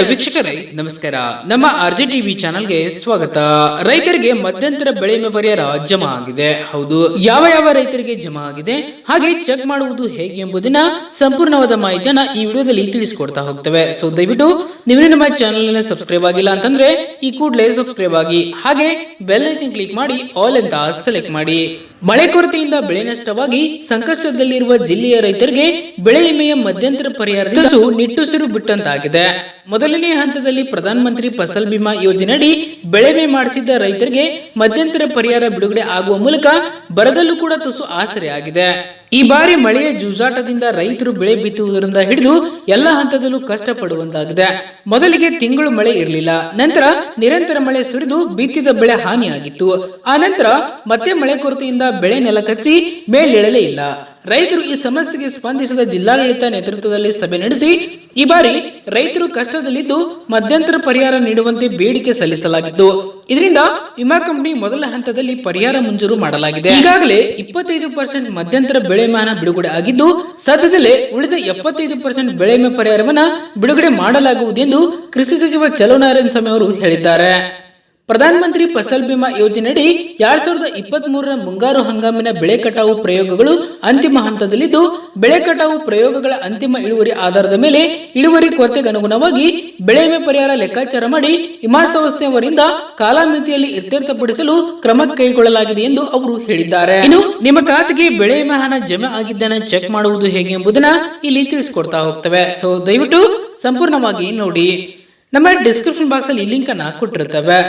ವೀಕ್ಷಕರೇ ನಮಸ್ಕಾರ. ನಮ್ಮ ಆರ್ಜೆ ಟಿವಿ ಚಾನೆಲ್ಗೆ ಸ್ವಾಗತ. ರೈತರಿಗೆ ಮಧ್ಯಂತರ ಬೆಳೆ ವಿಮೆ ಪರಿಹಾರ ಜಮಾ ಆಗಿದೆ. ಹೌದು, ಯಾವ ರೈತರಿಗೆ ಜಮಾ ಆಗಿದೆ ಹಾಗೆ ಚೆಕ್ ಮಾಡುವುದು ಹೇಗೆ ಎಂಬುದನ್ನ ಸಂಪೂರ್ಣವಾದ ಮಾಹಿತಿಯನ್ನ ಈ ವಿಡಿಯೋದಲ್ಲಿ ತಿಳಿಸಿಕೊಡ್ತಾ ಹೋಗ್ತೇವೆ. ಸೊ ದಯವಿಟ್ಟು ನೀವು ನಮ್ಮ ಚಾನೆಲ್ ಸಬ್ಸ್ಕ್ರೈಬ್ ಆಗಿಲ್ಲ ಅಂತಂದ್ರೆ ಈ ಕೂಡಲೇ ಸಬ್ಸ್ಕ್ರೈಬ್ ಆಗಿ ಹಾಗೆ ಬೆಲ್ ಐಕನ್ ಕ್ಲಿಕ್ ಮಾಡಿ ಆಲ್ ಅಂತ ಸೆಲೆಕ್ಟ್ ಮಾಡಿ. ಮಳೆ ಕೊರತೆಯಿಂದ ಬೆಳೆ ನಷ್ಟವಾಗಿ ಸಂಕಷ್ಟದಲ್ಲಿರುವ ಜಿಲ್ಲೆಯ ರೈತರಿಗೆ ಬೆಳೆ ವಿಮೆಯ ಮಧ್ಯಂತರ ಪರಿಹಾರದಿಂದ ನಿಟ್ಟುಸಿರು ಬಿಟ್ಟಂತಾಗಿದೆ. ಮೊದಲನೇ ಹಂತದಲ್ಲಿ ಪ್ರಧಾನ ಮಂತ್ರಿ ಫಸಲ್ ಬಿಮಾ ಯೋಜನೆಯಡಿ ಬೆಳೆ ವಿಮೆ ಮಾಡಿಸಿದ್ದ ರೈತರಿಗೆ ಮಧ್ಯಂತರ ಪರಿಹಾರ ಬಿಡುಗಡೆ ಆಗುವ ಮೂಲಕ ಬರದಲ್ಲೂ ಕೂಡ ತುಸು ಆಸರೆ ಆಗಿದೆ. ಈ ಬಾರಿ ಮಳೆಯ ಜೂಜಾಟದಿಂದ ರೈತರು ಬೆಳೆ ಬಿತ್ತುವುದರಿಂದ ಹಿಡಿದು ಎಲ್ಲ ಹಂತದಲ್ಲೂ ಕಷ್ಟಪಡುವಂತಾಗಿದೆ. ಮೊದಲಿಗೆ ತಿಂಗಳು ಮಳೆ ಇರಲಿಲ್ಲ, ನಂತರ ನಿರಂತರ ಮಳೆ ಸುರಿದು ಬಿತ್ತಿದ ಬೆಳೆ ಹಾನಿಯಾಗಿತ್ತು. ಆ ನಂತರ ಮತ್ತೆ ಮಳೆ ಕೊರತೆಯಿಂದ ಬೆಳೆ ನೆಲಕಚ್ಚಿ ಮೇಲೇಳಲೇ ಇಲ್ಲ. ರೈತರು ಈ ಸಮಸ್ಯೆಗೆ ಸ್ಪಂದಿಸಿದ ಜಿಲ್ಲಾಡಳಿತ ನೇತೃತ್ವದಲ್ಲಿ ಸಭೆ ನಡೆಸಿ ಈ ಬಾರಿ ರೈತರು ಕಷ್ಟದಲ್ಲಿದ್ದು ಮಧ್ಯಂತರ ಪರಿಹಾರ ನೀಡುವಂತೆ ಬೇಡಿಕೆ ಸಲ್ಲಿಸಲಾಗಿತ್ತು. ಇದರಿಂದ ವಿಮಾ ಕಂಪನಿ ಮೊದಲ ಹಂತದಲ್ಲಿ ಪರಿಹಾರ ಮಂಜೂರು ಮಾಡಲಾಗಿದೆ. ಈಗಾಗಲೇ 25% ಮಧ್ಯಂತರ ಬೆಳೆ ವಿಮೆ ಬಿಡುಗಡೆ ಆಗಿದ್ದು, ಸದ್ಯದಲ್ಲೇ ಉಳಿದ 75% ಬೆಳೆ ವಿಮೆ ಪರಿಹಾರವನ್ನ ಬಿಡುಗಡೆ ಮಾಡಲಾಗುವುದು ಎಂದು ಕೃಷಿ ಸಚಿವ ಚಲೋ ನಾರಾಯಣಸ್ವಾಮಿ ಅವರು ಹೇಳಿದ್ದಾರೆ. ಪ್ರಧಾನ ಮಂತ್ರಿ ಫಸಲ್ ಬಿಮಾ ಯೋಜನೆಯಡಿ 2023ರ ಮುಂಗಾರು ಹಂಗಾಮಿನ ಬೆಳೆ ಕಟಾವು ಪ್ರಯೋಗಗಳು ಅಂತಿಮ ಹಂತದಲ್ಲಿದ್ದು, ಬೆಳೆ ಕಟಾವು ಪ್ರಯೋಗಗಳ ಅಂತಿಮ ಇಳುವರಿ ಆಧಾರದ ಮೇಲೆ ಇಳುವರಿ ಕೊರತೆಗೆ ಅನುಗುಣವಾಗಿ ಬೆಳೆ ವಿಮೆ ಪರಿಹಾರ ಲೆಕ್ಕಾಚಾರ ಮಾಡಿ ವಿಮಾ ಸಂಸ್ಥೆಯವರಿಂದ ಕಾಲಮಿತಿಯಲ್ಲಿ ಇತ್ಯರ್ಥಪಡಿಸಲು ಕ್ರಮ ಕೈಗೊಳ್ಳಲಾಗಿದೆ ಎಂದು ಅವರು ಹೇಳಿದ್ದಾರೆ. ಇನ್ನು ನಿಮ್ಮ ಖಾತೆಗೆ ಬೆಳೆ ವಿಮೆ ಹಣ ಜಮಾ ಆಗಿದ್ದನ್ನು ಚೆಕ್ ಮಾಡುವುದು ಹೇಗೆ ಎಂಬುದನ್ನ ಇಲ್ಲಿ ತಿಳಿಸಿಕೊಡ್ತಾ ಹೋಗ್ತವೆ. ಸೊ ದಯವಿಟ್ಟು ಸಂಪೂರ್ಣವಾಗಿ ನೋಡಿ. ನಮ್ಮ ಡಿಸ್ಕ್ರಿಪ್ಷನ್ ಬಾಕ್ಸ್ ಅಲ್ಲಿ ಲಿಂಕ್ ಅನ್ನ ಕೊಟ್ಟಿರುತ್ತವೆ.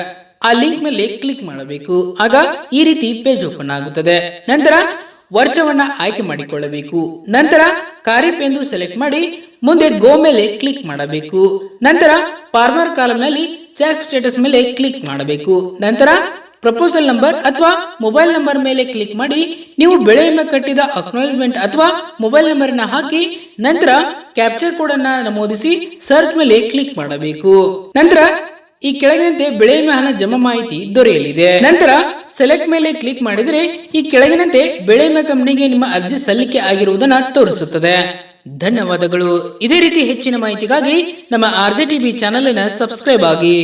ಆ ಲಿಂಕ್ ಮೇಲೆ ಕ್ಲಿಕ್ ಮಾಡಬೇಕು. ಆಗ ಈ ರೀತಿ ಪೇಜ್ ಓಪನ್ ಆಗುತ್ತದೆ. ನಂತರ ವರ್ಷವನ್ನ ಆಯ್ಕೆ ಮಾಡಿಕೊಳ್ಳಬೇಕು. ನಂತರ ಖಾರಿಫ್ ಎಂದು ಸೆಲೆಕ್ಟ್ ಮಾಡಿ ಮುಂದೆ ಗೋ ಮೇಲೆ ಕ್ಲಿಕ್ ಮಾಡಬೇಕು. ನಂತರ ಫಾರ್ಮರ್ ಕಾಲಮ್ ನಲ್ಲಿ ಚೆಕ್ ಸ್ಟೇಟಸ್ ಮೇಲೆ ಕ್ಲಿಕ್ ಮಾಡಬೇಕು. ನಂತರ ಪ್ರಪೋಸಲ್ ನಂಬರ್ ಅಥವಾ ಮೊಬೈಲ್ ನಂಬರ್ ಮೇಲೆ ಕ್ಲಿಕ್ ಮಾಡಿ ನೀವು ಬೆಳೆ ವಿಮೆ ಕಟ್ಟಿದ ಅಕ್ನಾಲೆಜ್ಮೆಂಟ್ ಅಥವಾ ಮೊಬೈಲ್ ನಂಬರ್ ನ ಹಾಕಿ ನಂತರ ಕ್ಯಾಪ್ಚರ್ ಕೋಡ್ ಅನ್ನ ನಮೂದಿಸಿ ಸರ್ಚ್ ಮೇಲೆ ಕ್ಲಿಕ್ ಮಾಡಬೇಕು. ನಂತರ ಈ ಕೆಳಗಿನಂತೆ ಬೆಳೆ ವಿಮೆ ಹಣ ಜಮಾ ಮಾಹಿತಿ ದೊರೆಯಲಿದೆ. ನಂತರ ಸೆಲೆಕ್ಟ್ ಮೇಲೆ ಕ್ಲಿಕ್ ಮಾಡಿದರೆ ಈ ಕೆಳಗಿನಂತೆ ಬೆಳೆ ವಿಮೆ ಕಂಪನಿಗೆ ನಿಮ್ಮ ಅರ್ಜಿ ಸಲ್ಲಿಕೆ ಆಗಿರುವುದನ್ನು ತೋರಿಸುತ್ತದೆ. ಧನ್ಯವಾದಗಳು. ಇದೇ ರೀತಿ ಹೆಚ್ಚಿನ ಮಾಹಿತಿಗಾಗಿ ನಮ್ಮ ಆರ್ಜೆ ಟಿವಿ ಚಾನೆಲ್ ಅನ್ನು ಸಬ್ಸ್ಕ್ರೈಬ್ ಆಗಿ.